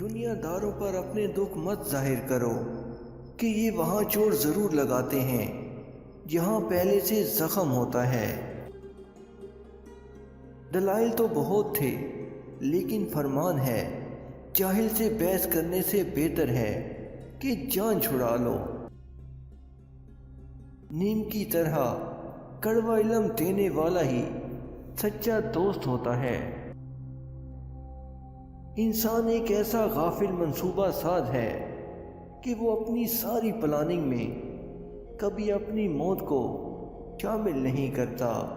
دنیا داروں پر اپنے دکھ مت ظاہر کرو کہ یہ وہاں چوٹ ضرور لگاتے ہیں جہاں پہلے سے زخم ہوتا ہے۔ دلائل تو بہت تھے لیکن فرمان ہے جاہل سے بحث کرنے سے بہتر ہے کہ جان چھڑا لو۔ نیم کی طرح کڑوا علم دینے والا ہی سچا دوست ہوتا ہے۔ انسان ایک ایسا غافل منصوبہ ساز ہے کہ وہ اپنی ساری پلاننگ میں کبھی اپنی موت کو شامل نہیں کرتا۔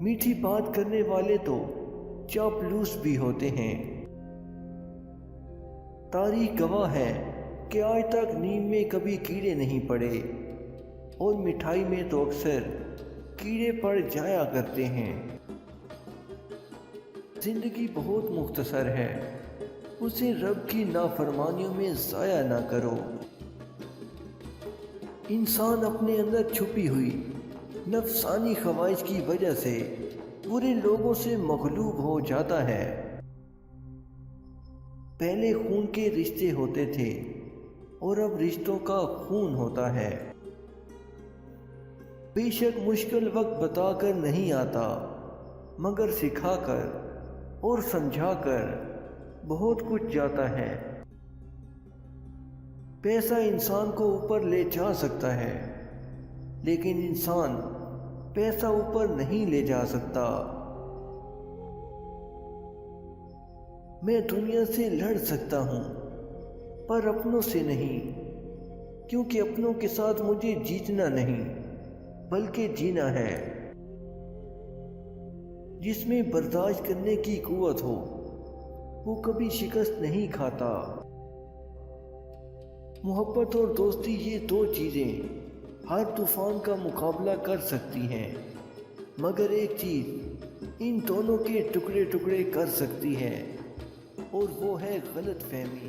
میٹھی بات کرنے والے تو چاپلوس بھی ہوتے ہیں۔ تاریخ گواہ ہے کہ آج تک نیم میں کبھی کیڑے نہیں پڑے اور مٹھائی میں تو اکثر کیڑے پڑ جایا کرتے ہیں۔ زندگی بہت مختصر ہے، اسے رب کی نافرمانیوں میں ضائع نہ کرو۔ انسان اپنے اندر چھپی ہوئی نفسانی خواہش کی وجہ سے برے لوگوں سے مغلوب ہو جاتا ہے۔ پہلے خون کے رشتے ہوتے تھے اور اب رشتوں کا خون ہوتا ہے۔ بے شک مشکل وقت بتا کر نہیں آتا مگر سکھا کر اور سمجھا کر بہت کچھ جاتا ہے۔ پیسہ انسان کو اوپر لے جا سکتا ہے لیکن انسان پیسہ اوپر نہیں لے جا سکتا۔ میں دنیا سے لڑ سکتا ہوں پر اپنوں سے نہیں، کیونکہ اپنوں کے ساتھ مجھے جیتنا نہیں بلکہ جینا ہے۔ جس میں برداشت کرنے کی قوت ہو وہ کبھی شکست نہیں کھاتا۔ محبت اور دوستی یہ دو چیزیں ہر طوفان کا مقابلہ کر سکتی ہیں، مگر ایک چیز ان دونوں کے ٹکڑے ٹکڑے کر سکتی ہے اور وہ ہے غلط فہمی۔